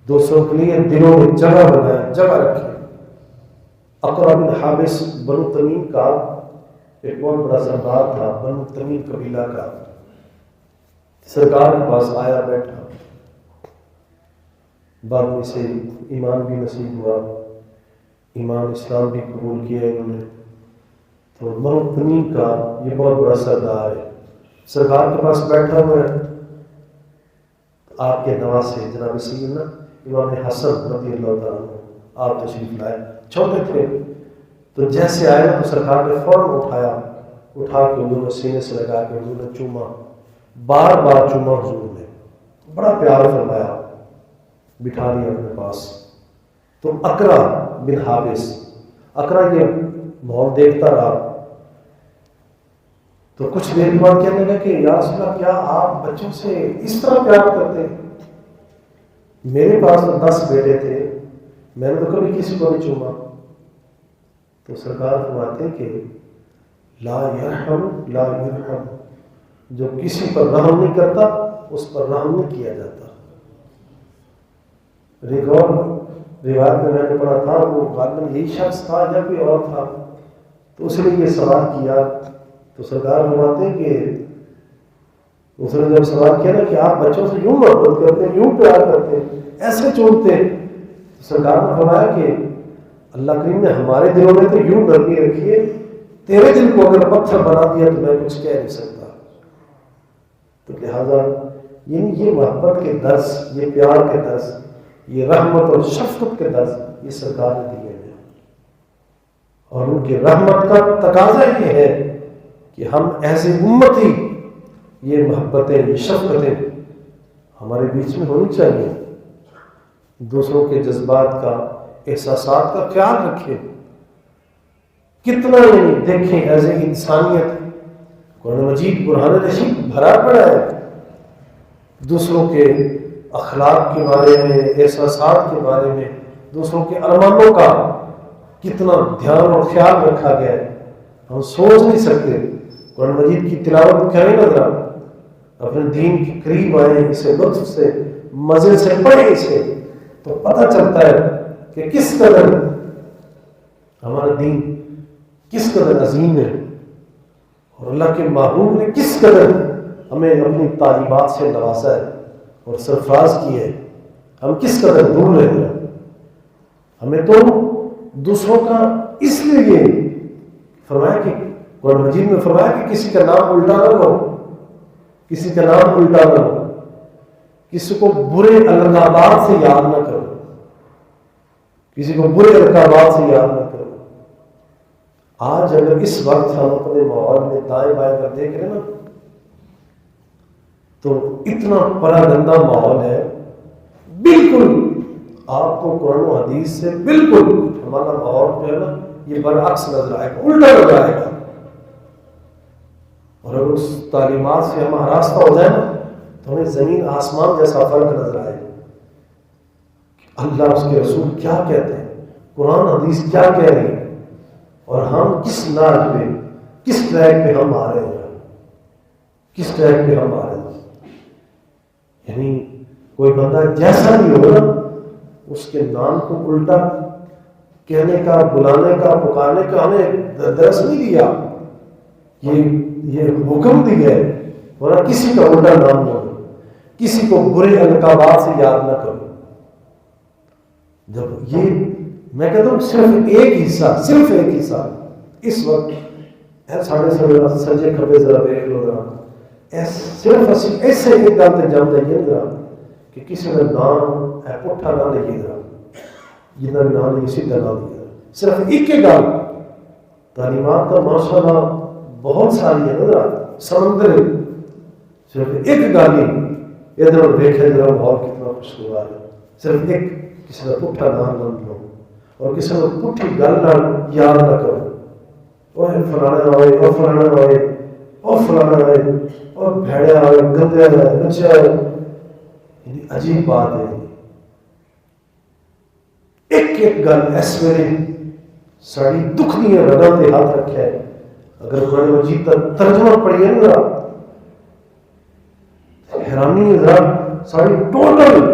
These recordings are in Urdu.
دوسروں کے لیے دلوں میں جگہ بنائے، جگہ رکھے۔ اقرا بن حابس بنو تمیم کا ایک بہت بڑا سردار تھا، بنو تمیم قبیلہ کا، سرکار کے پاس آیا، بیٹھا، بعد میں سے ایمان بھی نصیب ہوا، ایمان اسلام بھی قبول کیا انہوں نے۔ تو بنو تمیم کا یہ بہت بڑا سردار ہے، سرکار کے پاس بیٹھا ہوا ہے۔ آپ کے نواسے جناب سیدنا امام حسن رضی اللہ تعالیٰ عنہ آپ تشریف لائے، چھوٹے تھے، تو جیسے آئے تو سرکار نے فوراً اٹھا کے حضور نے سینے سے لگا کے حضور نے چوما، بار بار چوما حضور نے، بڑا پیار فرمایا، بٹھا لیا اپنے پاس۔ تو اقرا بن حابس، اقرا یہ ماحول دیکھتا رہا، تو کچھ دیر کے بعد کہنے لگا کہ یا رسول اللہ کیا آپ بچوں سے اس طرح پیار کرتے ہیں؟ میرے پاس تو 10 بیٹے تھے، میں نے تو کبھی کسی کو نہیں چوما۔ تو سرکار فرماتے ہیں کہ لا یرحم لا یرحم، جو کسی پر رحم نہیں کرتا اس پر رحم نہیں کیا جاتا۔ ایک اور روایت میں نے پڑھا تھا، وہ غالباً یہی شخص تھا یا کوئی اور تھا، تو اس نے یہ سوال کیا، تو سرکار فرماتے ہیں کہ اس نے جب سوال کیا نا کہ آپ بچوں سے یوں محبت کرتے ہیں، یوں پیار کرتے ہیں، ایسے چونتے ہیں، تو سرکار نے فرمایا کہ اللہ کریم نے ہمارے دلوں میں تو یوں نرمی رکھی ہے، تیرے دل کو اگر پتھر بنا دیا تو میں کچھ کہہ نہیں سکتا۔ تو لہذا یہ محبت کے درس، یہ پیار کے درس، یہ رحمت اور شفقت کے درس یہ سرکار نے دیے ہیں، اور ان کی رحمت کا تقاضا یہ ہے کہ ہم ایسے امتی یہ محبتیں، یہ شفقتیں ہمارے بیچ میں ہونی چاہیے، دوسروں کے جذبات کا، احساسات کا خیال رکھیں، کتنا دیکھیں ایز اے انسانیت قرآن مجید برہان رشید بھرا پڑا ہے، دوسروں کے اخلاق کے بارے میں، احساسات کے بارے میں، دوسروں کے ارمانوں کا کتنا دھیان اور خیال رکھا گیا ہے، ہم سوچ نہیں سکتے۔ قرآن مجید کی تلاوت کریں نا ذرا، اپنے دین کے قریب آئیں، اسے لطف سے، مزے سے پڑھیں اسے، تو پتہ چلتا ہے کہ کس قدر ہمارا دین کس قدر عظیم ہے، اور اللہ کے محبوب نے کس قدر ہمیں اپنی تعلیمات سے نوازا ہے اور سرفراز کی ہے، ہم کس قدر دور رہ گئے۔ ہمیں تو دوسروں کا اس لیے فرمایا کہ قرآن مجید میں فرمایا کہ کسی کا نام الٹا نہ لو، کسی کا نام الٹا نہ لو، کسی کو برے القابات سے یاد نہ کرو، کسی کو برے القابات سے یاد نہ کرو۔ آج اگر اس وقت ہم اپنے ماحول میں دائیں بائیں کر دیکھ رہے نا، تو اتنا بڑا گندا ماحول ہے، بالکل آپ کو قرآن و حدیث سے بالکل ہمارا ماحول جو ہے نا یہ برعکس نظر آئے گا، الٹا نظر آئے گا، اور اگر اس تعلیمات سے ہم آراستہ ہو جائے نا تو ہمیں زمین آسمان جیسا فرق نظر آئے گا کہ اللہ اس کے رسول کیا کہتے ہیں، قرآن حدیث کیا کہہ رہے ہیں، اور ہم کس ناج پہ، کس ٹریک پہ ہم آ رہے ہیں، کس ٹریک پہ ہم آ رہے ہیں۔ یعنی کوئی بندہ جیسا بھی ہوگا اس کے نام کو الٹا کہنے کا، بلانے کا، پکارنے کا ہمیں درس نہیں دیا، یہ حکم دیا ہے، ورنہ کسی کا الٹا نام نہ لو، کسی کو برے القابات سے یاد نہ کرو۔ جب یہ میں کہتا ہوں صرف ایک حصہ اس وقت سجے کھبے ذرا دیکھ لو ذرا، صرف ایسے ایک گل تے جم جائیے ذرا کہ کسی کا نام پٹھا نہ لئیے ذرا، جنہیں بھی نام لئیے سیدھا نہ لئیے، صرف ایک گل۔ تعلیمات کا ماشاءاللہ بہت ساری ہے ذرا، سمندر ہے، صرف ایک گل ہی ادھر ادھر دیکھے ذرا ماحول کتنا خوشگوار ہے، صرف ایک کسی کا پٹھا نام نہ لو، اور کسی کو پٹھی گل نہ یاد نہ کرو، اور فلانا ہوئے، اور فلانا ہوئے، اور فلانا ہوئے، اور بھیڑیا ہوئے، گندے ہوئے، بچے ہوئے۔ یعنی عجیب بات ہے، ایک ایک گل اس ویلے ساری دکھ دیا رگاں تے ہاتھ رکھا ہے۔ اگر قرآن مجید کا ترجمہ پڑھیے نا حیرانی ذرا ساری ٹوٹل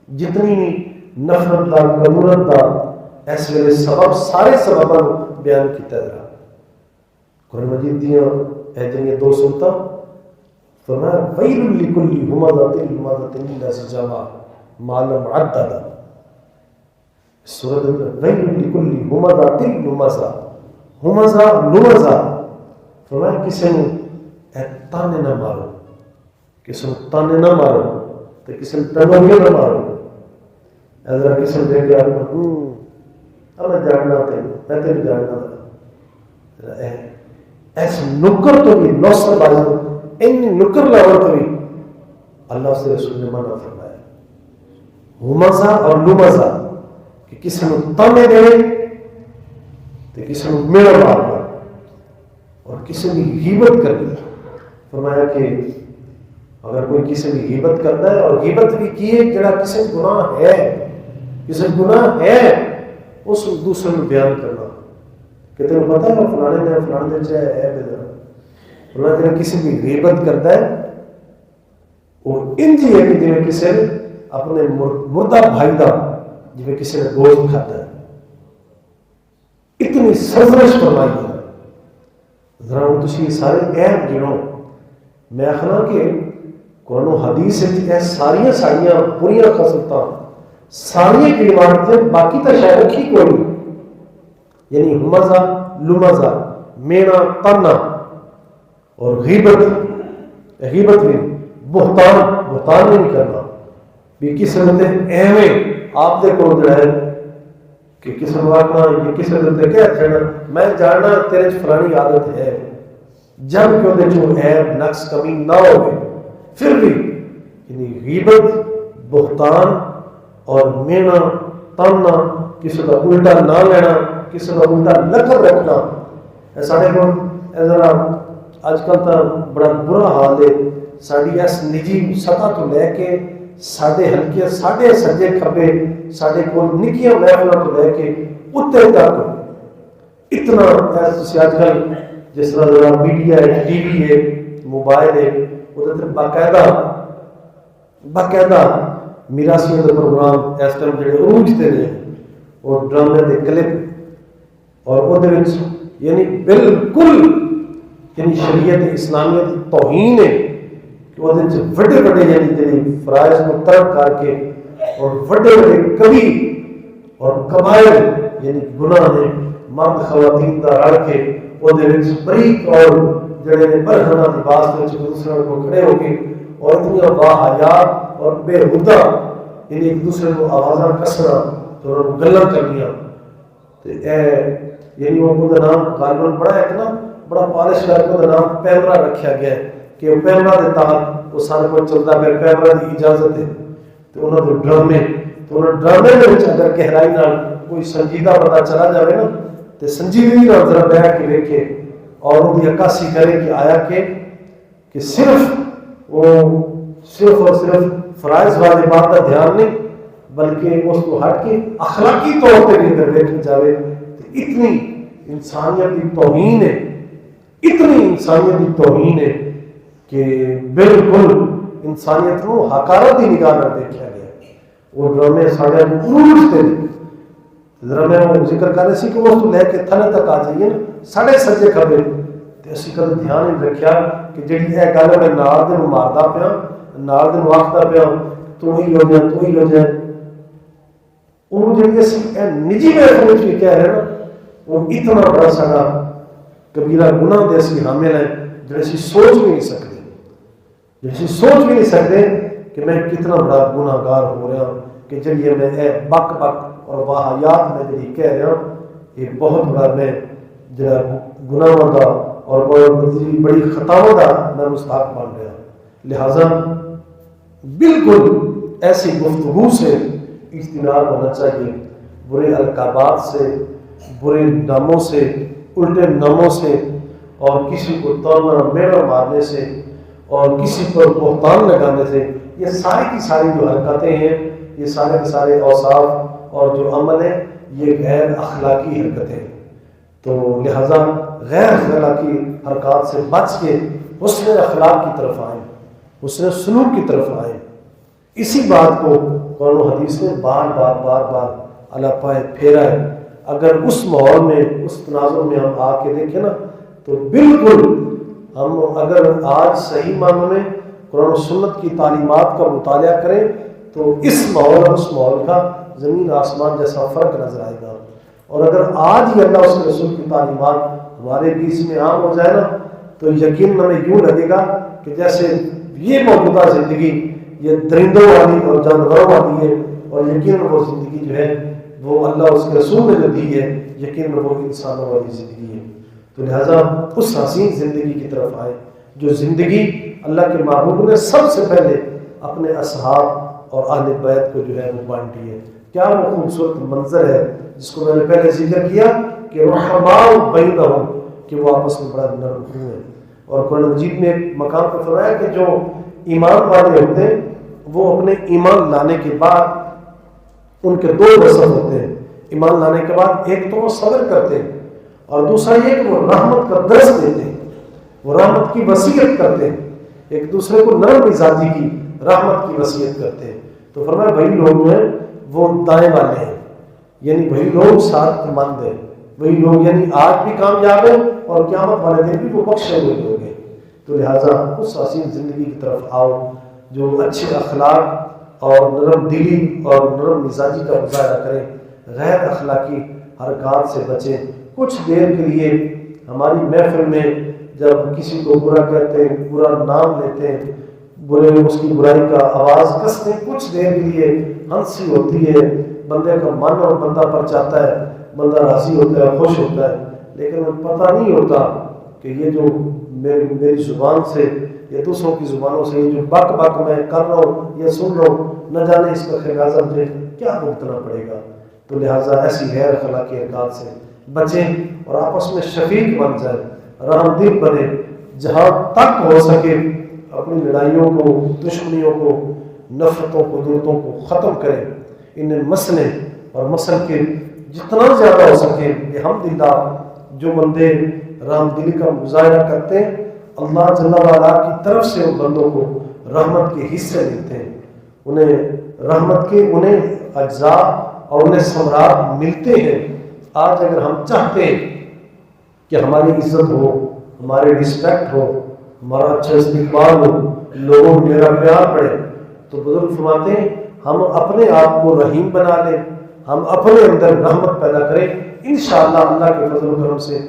جتنی نفرت دا کدورت دا اس ویلے سبب سارے سبباں بیان کیتا جا قرآن مجید دیاں اے جڑیاں دو سورتاں فرمایا ویل لکل ہمزۃ لمزۃ الذی جمع مالا معددا سورۃ ویل لکل ہمزۃ لمزہ ہمزہ لمزہ فرمایا کسی نے تانے نہ مارو کسی نے تانے نہ مارو تو کسی نے ٹنگیاں نہ مارو اگر کسی نے دیکھ لیا میں جاننا میں تیرے جاننا ایسے نکر تو بھی نوسر بازو ان نکر لاور تو بھی اللہ سے رسول نے منع فرمایا ہمزہ اور لمزہ کہ کسی نے تانے دے تو کسی نے میرا مارنا اور کسی نے غیبت کر دی فرمایا کہ اگر کوئی کسی نے غیبت کرتا ہے اور غیبت بھی کیے جڑا کسی گناہ ہے اس دوسرے میں بیان کرنا کہ تمہیں پتہ ہے فلانے نے فلانے چاہے ہے بے فلانے جڑا کسی بھی غیبت کرتا ہے وہ انجی ہے کہ جنہیں کسی نے اپنے مردہ بھائی دا جنہیں کسی نے گوشت کھاتا ہے اتنی سرزنش فرمائی ہے ذرا ہوں تسی سارے عیب گنو میں آخنا کہ قرآن و حدیث ہے ساریاں بریاں خصلتاں ساریاں کی عبارتیں باقی تو شاید رکھی کوئی نہیں یعنی ہمزہ لمزہ مینا تانا اور غیبت بھی بہتان نہیں کرنا بھی کسی نے ایویں آپ دے کو جو ہے کہ کسی نے آخنا یہ کسی نے کہہ کہنا میں جاننا تیرے فلانی عادت ہے جب کہ وہ جو عیب نقص کمی نہ ہوگی پھر بھی یعنی غیبت بہتان اور مینا تاننا کسی کا الٹا نہ لینا کسی کا الٹا لقب رکھنا سارے کو ذرا اج کل تو بڑا برا حال ہے ساری اس نجی سطح تو لے کے ساڈے ہلکے ساڈے سجے کھبے ساڈے کول نکیاں محفلاں تو لے کے اتنے تک اتنا اج کل جس طرح ذرا میڈیا ہے ٹی وی ہے موبائل ہے وہ باقاعدہ میراثیاں دے پروگرام اس ٹائم جڑے عروج تے نے اور ڈرامے دے کلپ اور وہ دے وچ یعنی بالکل یعنی شریعت اسلامیہ دی توہین ہے کہ وہ دے وچ بڑے یعنی جڑے فرائض کو ترک کر کے اور بڑے کبھی اور کبائر یعنی گناہ نے مرد خواتین دا رل کے وہ دے وچ بریک اور جڑے نے برہنہ لباس دے وچ دوسرے کو کھڑے ہو کے اور اتنی باحیا اور بے ہدہ یعنی ایک دوسرے کو آوازاں کسنا تو انہوں نے گلاں کرنیاں تو یعنی وہ دا نام غالباً بڑا ایک نا بڑا پالش کر کے دا نام پیمرا رکھا گیا ہے کہ وہ پیمرا دے تحت وہ سارے کو چلتا پہ پیمرا دی اجازت ہے تو انہوں نے ڈرامے میں اگر گہرائی نال کوئی سنجیدہ پتہ چلا جائے نا تو سنجیدگی نال ذرا بیٹھ کے دیکھے اور ان کی عکاسی کرے کہ آیا کہ صرف اور صرف فرائض والی بات کا دھیان نہیں بلکہ اس کو ہٹ کے اخلاقی طور پہ بھی اگر دیکھا جائے تو اتنی انسانیت کی توہین ہے اتنی انسانیت کی توہین ہے کہ بالکل انسانیت کو حقارت کی نگاہ نہ دیکھا گیا وہ ڈرامے ساڑھے عروج تے ذرا میں وہ ذکر کر رہے سی کہ وہ اس کو لے کے تھلے تک آ جائیے نا ساڑھے سجے کھبے تو اسی کدے دھیان نہیں رکھیا کہ جڑی یہ گل میں نال دے ماردا پیا نال دے آخدا پیا تو ہی ہو جائے وہ جڑی اسی نجی محفل وچ بھی کہہ رہے نا وہ اتنا بڑا ساڈا کبیرہ گناہ دے اسی حامل ہیں جڑے اسی سوچ بھی نہیں سکتے کہ میں کتنا بڑا گناہ گار ہو رہا ہوں کہ جڑی میں بک اور واہیات میں جڑی کہہ رہا ہوں یہ بہت بڑا میں جڑا گناہاں دا اور بڑی خطاواں دا میں مستحق بن رہا لہذا بالکل ایسی گفتگو سے اجتناب ہونا چاہیے برے القابات سے برے ناموں سے الٹے ناموں سے اور کسی کو توڑنا میڑا مارنے سے اور کسی پر بہتان لگانے سے یہ ساری کی ساری جو حرکتیں ہیں یہ سارے کے سارے اوصاف اور جو عمل ہے یہ غیر اخلاقی حرکتیں ہیں تو لہذا غیر اخلاقی حرکات سے بچ کے حسن اخلاق کی طرف آئیں حسن سلوک کی طرف آئیں اسی بات کو قرآن و حدیث نے بار بار اللہ پائے پھیرا ہے۔ اگر اس ماحول میں، اس تناظر میں ہم آ کے دیکھیں نا تو بالکل ہم اگر آج صحیح معنوں میں قرآن و سنت کی تعلیمات کا مطالعہ کریں تو اس ماحول اور اس ماحول کا زمین آسمان جیسا فرق نظر آئے گا۔ اور اگر آج ہی اللہ اس کے رسول کی تعلیمات ہمارے بیچ میں عام ہو جائے نا تو یقیناً ہمیں یوں لگے گا کہ جیسے یہ موجودہ زندگی یہ درندوں والی اور جانوروں والی ہے، اور یقیناً وہ زندگی جو ہے وہ اللہ اس کے رسول نے جو دی ہے یقیناً وہ انسانوں والی زندگی ہے۔ تو لہٰذا اس حسین زندگی کی طرف آئے جو زندگی اللہ کے محبوب نے سب سے پہلے اپنے اصحاب اور اہل بیت کو جو ہے وہ بانٹی ہے۔ کیا وہ خوبصورت منظر ہے جس کو میں نے پہلے ذکر کیا کہ رحماء بینہم، کہ وہ آپس میں بڑا نرم ہوئے۔ اور قرآن مجید میں ایک مقام پر فرمایا کہ جو ایمان والے ہوتے ہیں وہ اپنے ایمان لانے کے بعد ان کے دو رسم ہوتے ہیں۔ ایمان لانے کے بعد ایک تو وہ صبر کرتے ہیں اور دوسرا یہ کہ وہ رحمت کا درس دیتے ہیں، وہ رحمت کی وصیت کرتے ہیں، ایک دوسرے کو نرم مزاجی کی رحمت کی وصیت کرتے ہیں۔ تو فرمایا وہی لوگ ہیں وہ دائیں والے ہیں، یعنی وہی لوگ ساتھ مند ہیں، وہی لوگ یعنی آج بھی کامیاب ہیں اور قیامت والے دن بھی وہ بخشے ہوئے لوگ ہیں۔ تو لہٰذا اس حسین زندگی کی طرف آؤ جو اچھے اخلاق اور نرم دلی اور نرم مزاجی کا مظاہرہ کریں، غیر اخلاقی حرکات سے بچیں۔ کچھ دیر کے لیے ہماری محفل میں جب کسی کو برا کہتے ہیں، برا نام لیتے ہیں، برے اس کی برائی کا آواز کستے ہیں، کچھ دیر کے لیے ہنسی ہوتی ہے، بندے کا من اور بندہ پر چاہتا ہے، بندہ راضی ہوتا ہے، خوش ہوتا ہے، لیکن پتہ نہیں ہوتا کہ یہ جو میری زبان سے یا دوسروں کی زبانوں سے یہ جو بک میں کر رہا ہوں یا سن رہا ہوں، نہ جانے اس کا خمیازہ مجھے کیا بھگتنا پڑے گا۔ تو لہٰذا ایسی غیر اخلاقی حرکات سے بچیں اور آپس میں شفیق بن جائیں، رحم دل بنے، جہاں تک ہو سکے اپنی لڑائیوں کو، دشمنیوں کو، نفرتوں کو، درتوں کو ختم کریں، انہیں مسئلے اور مسل کے جتنا زیادہ ہو سکے الحمدللہ جو بندے رحم دلی کا مظاہرہ کرتے ہیں اللہ جل وعلا کی طرف سے ان بندوں کو رحمت کے حصے ملتے ہیں، انہیں رحمت کے انہیں اجزاء اور انہیں ثمرات ملتے ہیں۔ آج اگر ہم چاہتے ہیں کہ ہماری عزت ہو، ہماری رسپیکٹ ہو، ہمارا اچھا استقبال ہو، لوگوں میں میرا پیار پڑے، تو بزرگ فرماتے ہیں ہم اپنے آپ کو رحیم بنا لیں، ہم اپنے اندر رحمت پیدا کریں، انشاءاللہ اللہ کے فضل و کرم سے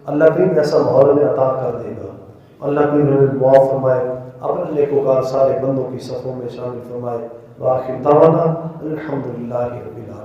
اللہ کریم ایسا ماحول ہمیں عطا کر دے گا۔ اللہ کریم ہمیں معاف فرمائے، اپنے نیکوکار سارے بندوں کی صفوں میں شامل فرمائے۔ وآخر دعوانا الحمدللہ رب العالمین۔